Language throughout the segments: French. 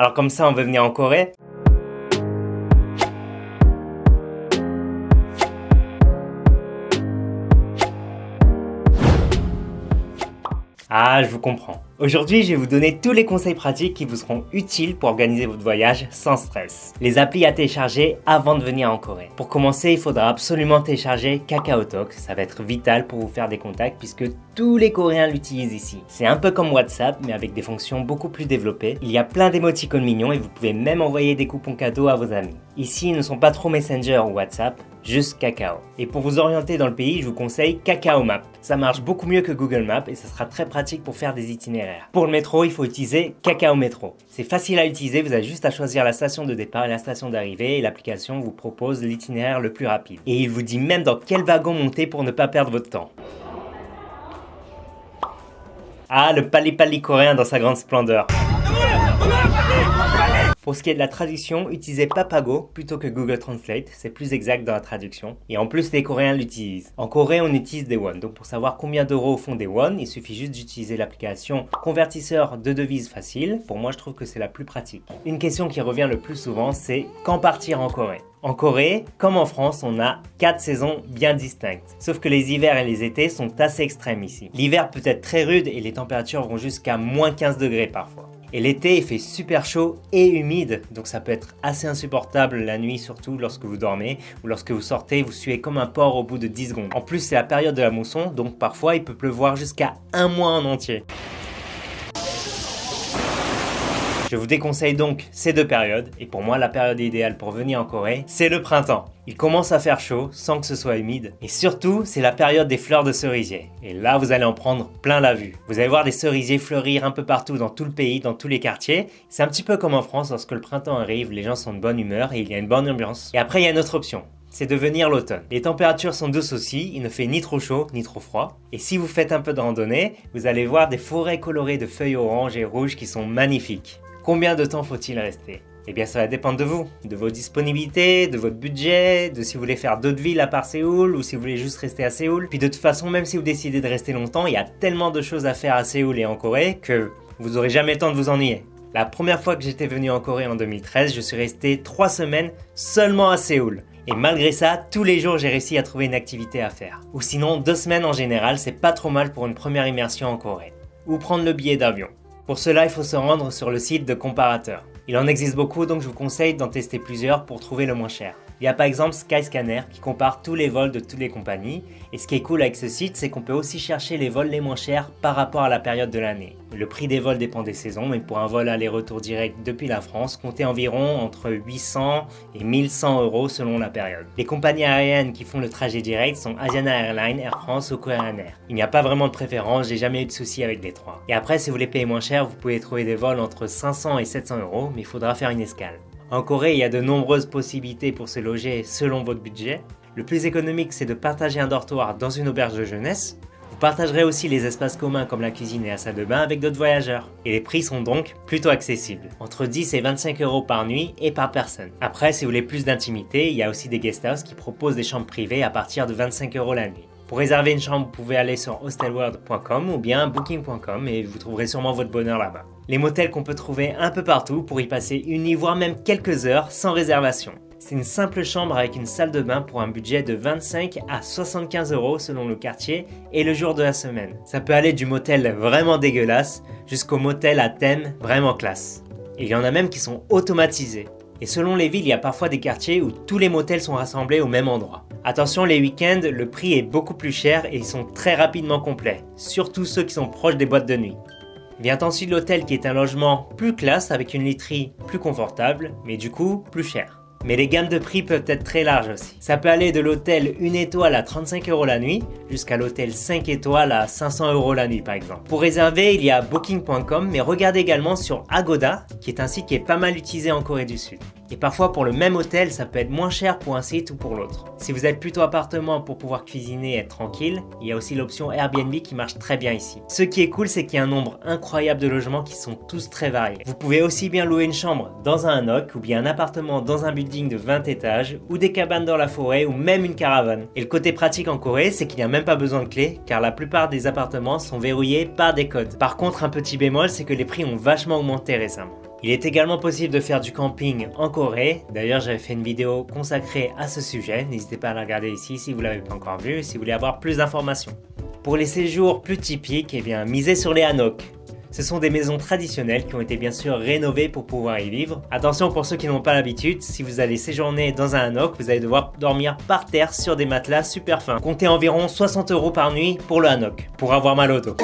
Alors comme ça, on veut venir en Corée? Ah, je vous comprends. Aujourd'hui, je vais vous donner tous les conseils pratiques qui vous seront utiles pour organiser votre voyage sans stress. Les applis à télécharger avant de venir en Corée. Pour commencer, il faudra absolument télécharger KakaoTalk. Ça va être vital pour vous faire des contacts puisque tous les Coréens l'utilisent ici. C'est un peu comme WhatsApp, mais avec des fonctions beaucoup plus développées. Il y a plein d'émoticônes mignons et vous pouvez même envoyer des coupons cadeaux à vos amis. Ici, ils ne sont pas trop Messenger ou WhatsApp, juste Kakao. Et pour vous orienter dans le pays, je vous conseille Kakao Map. Ça marche beaucoup mieux que Google Maps et ça sera très pratique pour faire des itinéraires. Pour le métro, il faut utiliser Kakao Métro. C'est facile à utiliser, vous avez juste à choisir la station de départ et la station d'arrivée et l'application vous propose l'itinéraire le plus rapide. Et il vous dit même dans quel wagon monter pour ne pas perdre votre temps. Ah, le pali-pali coréen dans sa grande splendeur. Pour ce qui est de la traduction, utilisez Papago plutôt que Google Translate, c'est plus exact dans la traduction. Et en plus, les Coréens l'utilisent. En Corée, on utilise des won, donc pour savoir combien d'euros font des won, il suffit juste d'utiliser l'application convertisseur de devises facile. Pour moi, je trouve que c'est la plus pratique. Une question qui revient le plus souvent, c'est quand partir en Corée? En Corée, comme en France, on a 4 saisons bien distinctes. Sauf que les hivers et les étés sont assez extrêmes ici. L'hiver peut être très rude et les températures vont jusqu'à moins 15 degrés parfois. Et l'été, il fait super chaud et humide, donc ça peut être assez insupportable la nuit, surtout lorsque vous dormez ou lorsque vous sortez, vous suez comme un porc au bout de 10 secondes. En plus, c'est la période de la mousson, donc parfois il peut pleuvoir jusqu'à un mois en entier. Je vous déconseille donc ces deux périodes, et pour moi la période idéale pour venir en Corée, c'est le printemps. Il commence à faire chaud sans que ce soit humide, et surtout c'est la période des fleurs de cerisier. Et là vous allez en prendre plein la vue. Vous allez voir des cerisiers fleurir un peu partout dans tout le pays, dans tous les quartiers. C'est un petit peu comme en France, lorsque le printemps arrive, les gens sont de bonne humeur et il y a une bonne ambiance. Et après il y a une autre option. C'est de venir l'automne. Les températures sont douces aussi, il ne fait ni trop chaud ni trop froid. Et si vous faites un peu de randonnée, vous allez voir des forêts colorées de feuilles oranges et rouges qui sont magnifiques. Combien de temps faut-il rester? Eh bien ça va dépendre de vous, de vos disponibilités, de votre budget, de si vous voulez faire d'autres villes à part Séoul ou si vous voulez juste rester à Séoul. Puis de toute façon, même si vous décidez de rester longtemps, il y a tellement de choses à faire à Séoul et en Corée que vous n'aurez jamais le temps de vous ennuyer. La première fois que j'étais venu en Corée en 2013, je suis resté 3 semaines seulement à Séoul. Et malgré ça, tous les jours j'ai réussi à trouver une activité à faire. Ou sinon, 2 semaines en général, c'est pas trop mal pour une première immersion en Corée. Ou prendre le billet d'avion. Pour cela, il faut se rendre sur le site de comparateurs. Il en existe beaucoup, donc je vous conseille d'en tester plusieurs pour trouver le moins cher. Il y a par exemple Skyscanner qui compare tous les vols de toutes les compagnies. Et ce qui est cool avec ce site, c'est qu'on peut aussi chercher les vols les moins chers par rapport à la période de l'année. Le prix des vols dépend des saisons, mais pour un vol aller-retour direct depuis la France, comptez environ entre 800 et 1100 euros selon la période. Les compagnies aériennes qui font le trajet direct sont Asiana Airlines, Air France ou Korean Air. Il n'y a pas vraiment de préférence, j'ai jamais eu de soucis avec les trois. Et après, si vous voulez payer moins cher, vous pouvez trouver des vols entre 500 et 700 euros, mais il faudra faire une escale. En Corée, il y a de nombreuses possibilités pour se loger selon votre budget. Le plus économique, c'est de partager un dortoir dans une auberge de jeunesse. Vous partagerez aussi les espaces communs comme la cuisine et la salle de bain avec d'autres voyageurs. Et les prix sont donc plutôt accessibles, entre 10 et 25 euros par nuit et par personne. Après, si vous voulez plus d'intimité, il y a aussi des guest houses qui proposent des chambres privées à partir de 25 euros la nuit. Pour réserver une chambre, vous pouvez aller sur hostelworld.com ou bien booking.com et vous trouverez sûrement votre bonheur là-bas. Les motels qu'on peut trouver un peu partout pour y passer une nuit voire même quelques heures sans réservation. C'est une simple chambre avec une salle de bain pour un budget de 25 à 75 euros selon le quartier et le jour de la semaine. Ça peut aller du motel vraiment dégueulasse jusqu'au motel à thème vraiment classe. Et il y en a même qui sont automatisés. Et selon les villes, il y a parfois des quartiers où tous les motels sont rassemblés au même endroit. Attention, les week-ends, le prix est beaucoup plus cher et ils sont très rapidement complets, surtout ceux qui sont proches des boîtes de nuit. Vient ensuite l'hôtel qui est un logement plus classe avec une literie plus confortable, mais du coup plus cher. Mais les gammes de prix peuvent être très larges aussi. Ça peut aller de l'hôtel 1 étoile à 35 euros la nuit jusqu'à l'hôtel 5 étoiles à 500 euros la nuit par exemple. Pour réserver, il y a booking.com, mais regardez également sur Agoda, qui est un site qui est pas mal utilisé en Corée du Sud. Et parfois pour le même hôtel, ça peut être moins cher pour un site ou pour l'autre. Si vous êtes plutôt appartement pour pouvoir cuisiner et être tranquille, il y a aussi l'option Airbnb qui marche très bien ici. Ce qui est cool, c'est qu'il y a un nombre incroyable de logements qui sont tous très variés. Vous pouvez aussi bien louer une chambre dans un hanok ou bien un appartement dans un building de 20 étages ou des cabanes dans la forêt ou même une caravane. Et le côté pratique en Corée, c'est qu'il n'y a même pas besoin de clé car la plupart des appartements sont verrouillés par des codes. Par contre, un petit bémol, c'est que les prix ont vachement augmenté récemment. Il est également possible de faire du camping en Corée. D'ailleurs, j'avais fait une vidéo consacrée à ce sujet. N'hésitez pas à la regarder ici si vous ne l'avez pas encore vue, si vous voulez avoir plus d'informations. Pour les séjours plus typiques, misez sur les hanoks. Ce sont des maisons traditionnelles qui ont été bien sûr rénovées pour pouvoir y vivre. Attention pour ceux qui n'ont pas l'habitude, si vous allez séjourner dans un hanok, vous allez devoir dormir par terre sur des matelas super fins. Comptez environ 60 € par nuit pour le hanok, pour avoir mal au dos.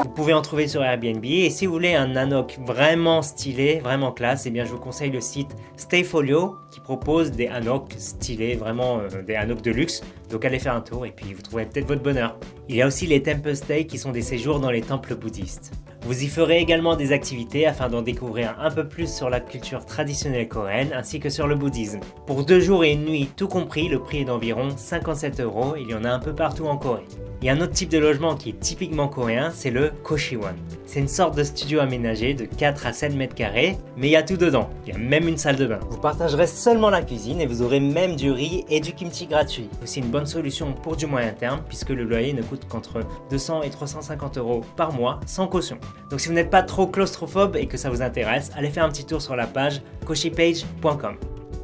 Vous pouvez en trouver sur Airbnb et si vous voulez un hanok vraiment stylé, vraiment classe, je vous conseille le site Stayfolio qui propose des hanoks stylés, vraiment des hanoks de luxe. Donc allez faire un tour et puis vous trouverez peut-être votre bonheur. Il y a aussi les temple stays qui sont des séjours dans les temples bouddhistes. Vous y ferez également des activités afin d'en découvrir un peu plus sur la culture traditionnelle coréenne ainsi que sur le bouddhisme. Pour 2 jours et 1 nuit tout compris, le prix est d'environ 57 €. Il y en a un peu partout en Corée. Il y a un autre type de logement qui est typiquement coréen, c'est le Koshiwon. C'est une sorte de studio aménagé de 4 à 7 mètres carrés, mais il y a tout dedans. Il y a même une salle de bain. Vous partagerez seulement la cuisine et vous aurez même du riz et du kimchi gratuit. Aussi une bonne solution pour du moyen terme puisque le loyer ne coûte qu'entre 200 et 350 € par mois sans caution. Donc si vous n'êtes pas trop claustrophobe et que ça vous intéresse, allez faire un petit tour sur la page koshipage.com.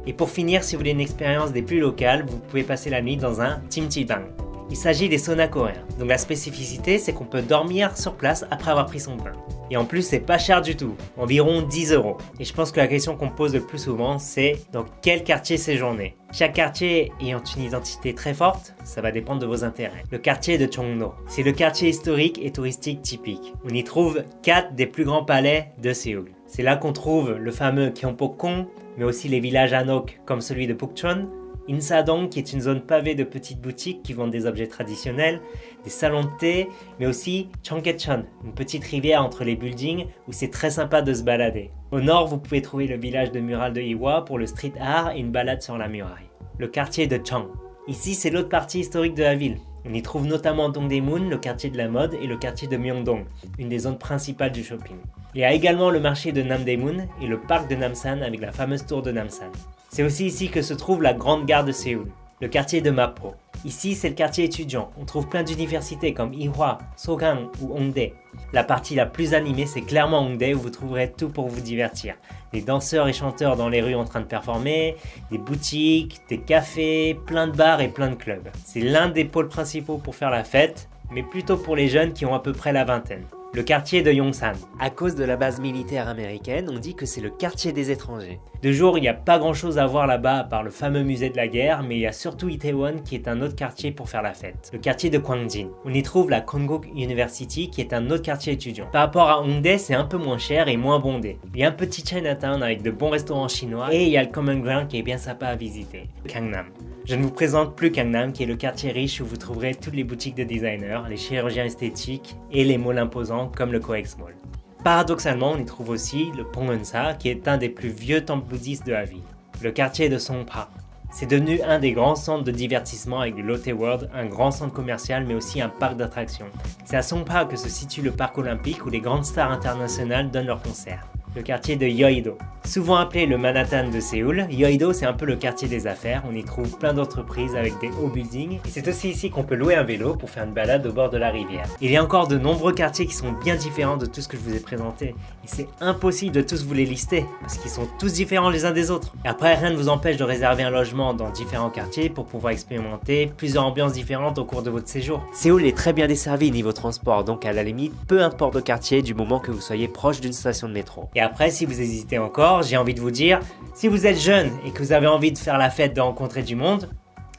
Et pour finir, si vous voulez une expérience des plus locales, vous pouvez passer la nuit dans un Jimjibang. Il s'agit des saunas coréens. Donc la spécificité, c'est qu'on peut dormir sur place après avoir pris son bain. Et en plus, c'est pas cher du tout, environ 10 €. Et je pense que la question qu'on me pose le plus souvent, c'est dans quel quartier séjourner. Chaque quartier ayant une identité très forte, ça va dépendre de vos intérêts. Le quartier de Chongno, c'est le quartier historique et touristique typique. On y trouve 4 des plus grands palais de Séoul. C'est là qu'on trouve le fameux Gyeongbokgung, mais aussi les villages hanok comme celui de Pukchon, Insadong qui est une zone pavée de petites boutiques qui vendent des objets traditionnels, des salons de thé, mais aussi Cheonggyecheon, une petite rivière entre les buildings où c'est très sympa de se balader. Au nord, vous pouvez trouver le village de murales de Iwa pour le street art et une balade sur la muraille. Le quartier de Cheong. Ici, c'est l'autre partie historique de la ville. On y trouve notamment Dongdaemun, le quartier de la mode, et le quartier de Myeongdong, une des zones principales du shopping. Il y a également le marché de Namdaemun et le parc de Namsan avec la fameuse tour de Namsan. C'est aussi ici que se trouve la grande gare de Séoul, le quartier de Mapo. Ici, c'est le quartier étudiant. On trouve plein d'universités comme Ewha, Sogang ou Hongdae. La partie la plus animée, c'est clairement Hongdae où vous trouverez tout pour vous divertir. Des danseurs et chanteurs dans les rues en train de performer, des boutiques, des cafés, plein de bars et plein de clubs. C'est l'un des pôles principaux pour faire la fête, mais plutôt pour les jeunes qui ont à peu près la vingtaine. Le quartier de Yongsan. À cause de la base militaire américaine, on dit que c'est le quartier des étrangers. De jour, il n'y a pas grand chose à voir là-bas à part le fameux musée de la guerre, mais il y a surtout Itaewon qui est un autre quartier pour faire la fête. Le quartier de Gwangjin. On y trouve la Konkuk University qui est un autre quartier étudiant. Par rapport à Hongdae, c'est un peu moins cher et moins bondé. Il y a un petit Chinatown avec de bons restaurants chinois et il y a le Common Ground qui est bien sympa à visiter. Gangnam. Je ne vous présente plus Gangnam qui est le quartier riche où vous trouverez toutes les boutiques de designers, les chirurgiens esthétiques et les malls imposants comme le Coex Mall. Paradoxalement, on y trouve aussi le Pongwonsa qui est un des plus vieux temples bouddhistes de la ville. Le quartier de Songpa. C'est devenu un des grands centres de divertissement avec le Lotte World, un grand centre commercial mais aussi un parc d'attractions. C'est à Songpa que se situe le parc olympique où les grandes stars internationales donnent leurs concerts. Le quartier de Yeouido. Souvent appelé le Manhattan de Séoul, Yeouido c'est un peu le quartier des affaires, on y trouve plein d'entreprises avec des hauts buildings et c'est aussi ici qu'on peut louer un vélo pour faire une balade au bord de la rivière. Il y a encore de nombreux quartiers qui sont bien différents de tout ce que je vous ai présenté et c'est impossible de tous vous les lister parce qu'ils sont tous différents les uns des autres. Et après rien ne vous empêche de réserver un logement dans différents quartiers pour pouvoir expérimenter plusieurs ambiances différentes au cours de votre séjour. Séoul est très bien desservi niveau transport donc à la limite peu importe le quartier du moment que vous soyez proche d'une station de métro. Et après si vous hésitez encore, j'ai envie de vous dire, si vous êtes jeune et que vous avez envie de faire la fête, de rencontrer du monde,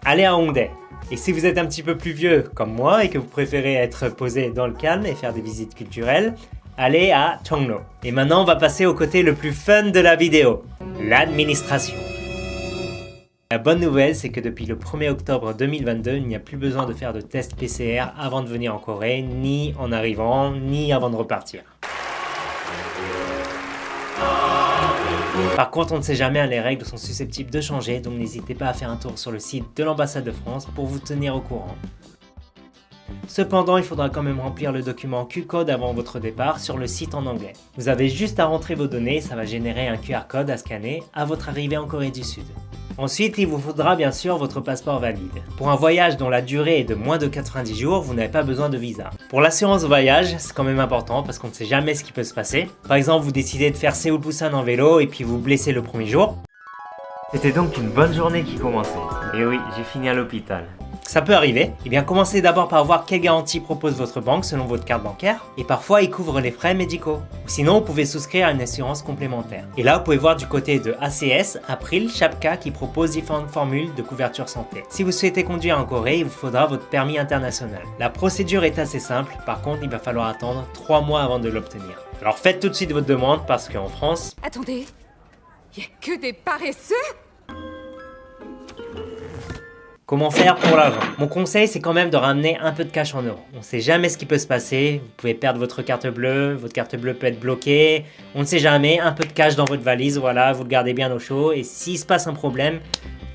allez à Hongdae. Et si vous êtes un petit peu plus vieux comme moi et que vous préférez être posé dans le calme et faire des visites culturelles, allez à Chongno. Et maintenant on va passer au côté le plus fun de la vidéo, l'administration. La bonne nouvelle, c'est que depuis le 1er octobre 2022, il n'y a plus besoin de faire de test PCR avant de venir en Corée, ni en arrivant, ni avant de repartir. Par contre, on ne sait jamais, les règles sont susceptibles de changer, donc n'hésitez pas à faire un tour sur le site de l'ambassade de France pour vous tenir au courant. Cependant, il faudra quand même remplir le document Q-code avant votre départ sur le site en anglais. Vous avez juste à rentrer vos données, ça va générer un QR code à scanner à votre arrivée en Corée du Sud. Ensuite, il vous faudra bien sûr votre passeport valide. Pour un voyage dont la durée est de moins de 90 jours, vous n'avez pas besoin de visa. Pour l'assurance voyage, c'est quand même important parce qu'on ne sait jamais ce qui peut se passer. Par exemple, vous décidez de faire Séoul-Busan en vélo et puis vous blessez le premier jour. C'était donc une bonne journée qui commençait. Et oui, j'ai fini à l'hôpital. Ça peut arriver. Eh bien, commencez d'abord par voir quelle garantie propose votre banque selon votre carte bancaire. Et parfois, ils couvrent les frais médicaux. Ou sinon, vous pouvez souscrire à une assurance complémentaire. Et là, vous pouvez voir du côté de ACS, April, Shapka qui propose différentes formules de couverture santé. Si vous souhaitez conduire en Corée, il vous faudra votre permis international. La procédure est assez simple. Par contre, il va falloir attendre 3 mois avant de l'obtenir. Alors faites tout de suite votre demande parce qu'en France... Attendez, y a que des paresseux? Comment faire pour l'argent? Mon conseil, c'est quand même de ramener un peu de cash en euros. On ne sait jamais ce qui peut se passer. Vous pouvez perdre votre carte bleue peut être bloquée. On ne sait jamais. Un peu de cash dans votre valise, voilà, vous le gardez bien au chaud. Et s'il se passe un problème,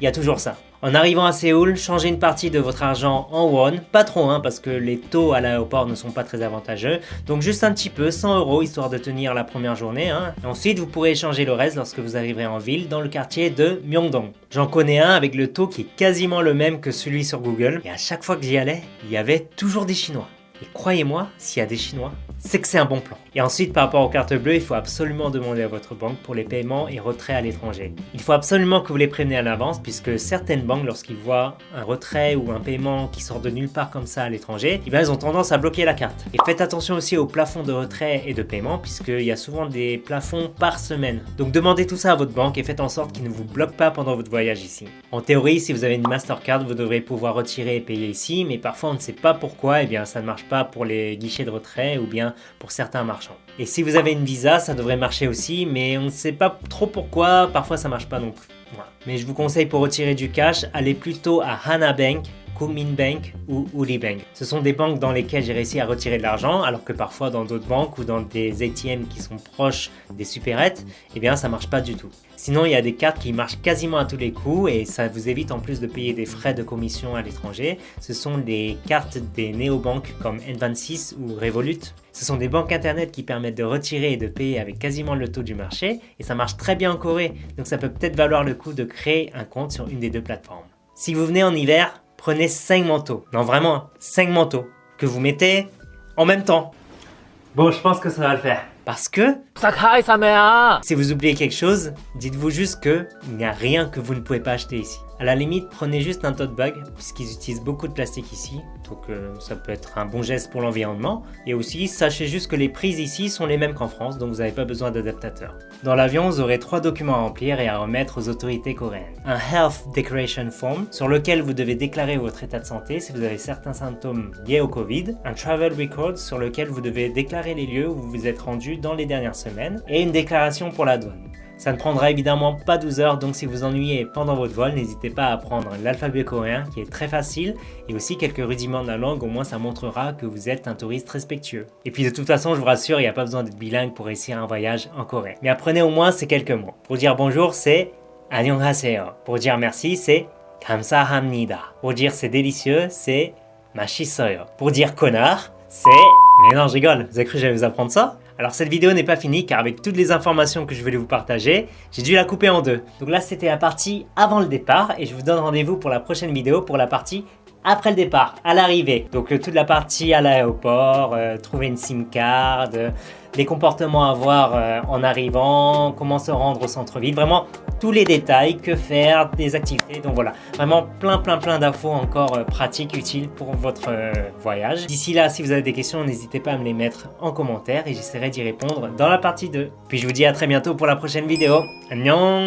il y a toujours ça. En arrivant à Séoul, changez une partie de votre argent en won, pas trop parce que les taux à l'aéroport ne sont pas très avantageux, donc juste un petit peu, 100 € histoire de tenir la première journée. Et ensuite, vous pourrez échanger le reste lorsque vous arriverez en ville dans le quartier de Myeongdong. J'en connais un avec le taux qui est quasiment le même que celui sur Google, et à chaque fois que j'y allais, il y avait toujours des Chinois. Et croyez-moi, s'il y a des Chinois, c'est que c'est un bon plan. Et ensuite, par rapport aux cartes bleues, il faut absolument demander à votre banque pour les paiements et retraits à l'étranger. Il faut absolument que vous les prévenez à l'avance, puisque certaines banques, lorsqu'ils voient un retrait ou un paiement qui sort de nulle part comme ça à l'étranger, ils ont tendance à bloquer la carte. Et faites attention aussi aux plafonds de retrait et de paiement, puisqu'il y a souvent des plafonds par semaine. Donc demandez tout ça à votre banque et faites en sorte qu'ils ne vous bloquent pas pendant votre voyage ici. En théorie, si vous avez une Mastercard, vous devrez pouvoir retirer et payer ici, mais parfois on ne sait pas pourquoi, et bien ça ne marche pas pour les guichets de retrait ou bien pour certains marchands. Et si vous avez une Visa, ça devrait marcher aussi, mais on ne sait pas trop pourquoi, parfois ça marche pas non plus. Voilà. Mais je vous conseille pour retirer du cash, allez plutôt à Hana Bank, Kookmin Bank ou Uri Bank. Ce sont des banques dans lesquelles j'ai réussi à retirer de l'argent, alors que parfois dans d'autres banques ou dans des ATM qui sont proches des supérettes, eh bien ça marche pas du tout. Sinon, il y a des cartes qui marchent quasiment à tous les coups et ça vous évite en plus de payer des frais de commission à l'étranger. Ce sont des cartes des néobanques comme N26 ou Revolut. Ce sont des banques internet qui permettent de retirer et de payer avec quasiment le taux du marché et ça marche très bien en Corée. Donc ça peut peut-être valoir le coup de créer un compte sur une des deux plateformes. Si vous venez en hiver, prenez 5 manteaux. Non vraiment, 5 manteaux que vous mettez en même temps. Bon, je pense que ça va le faire. Parce que si vous oubliez quelque chose, dites-vous juste qu'il n'y a rien que vous ne pouvez pas acheter ici. À la limite, prenez juste un tote bag, puisqu'ils utilisent beaucoup de plastique ici, donc ça peut être un bon geste pour l'environnement. Et aussi, sachez juste que les prises ici sont les mêmes qu'en France, donc vous n'avez pas besoin d'adaptateur. Dans l'avion, vous aurez 3 documents à remplir et à remettre aux autorités coréennes. Un Health Declaration Form, sur lequel vous devez déclarer votre état de santé si vous avez certains symptômes liés au Covid. Un Travel Record, sur lequel vous devez déclarer les lieux où vous vous êtes rendu dans les dernières semaines. Et une déclaration pour la douane. Ça ne prendra évidemment pas 12 heures, donc si vous ennuyez pendant votre vol, n'hésitez pas à apprendre l'alphabet coréen qui est très facile et aussi quelques rudiments de la langue, au moins ça montrera que vous êtes un touriste respectueux. Et puis de toute façon, je vous rassure, il n'y a pas besoin d'être bilingue pour réussir un voyage en Corée. Mais apprenez au moins ces quelques mots. Pour dire bonjour, c'est 안녕하세요. Pour dire merci, c'est 감사합니다. Pour dire c'est délicieux, c'est 맛있어요. Pour dire connard, c'est... Mais non, je rigole, vous avez cru que j'allais vous apprendre ça? Alors cette vidéo n'est pas finie car avec toutes les informations que je voulais vous partager, j'ai dû la couper en deux. Donc là c'était la partie avant le départ et je vous donne rendez-vous pour la prochaine vidéo pour la partie après le départ, à l'arrivée. Donc toute la partie à l'aéroport, trouver une SIM card, les comportements à avoir en arrivant, comment se rendre au centre-ville, vraiment tous les détails, que faire, des activités. Donc voilà, vraiment plein d'infos encore pratiques, utiles pour votre voyage. D'ici là, si vous avez des questions, n'hésitez pas à me les mettre en commentaire et j'essaierai d'y répondre dans la partie 2. Puis je vous dis à très bientôt pour la prochaine vidéo. Annyeong!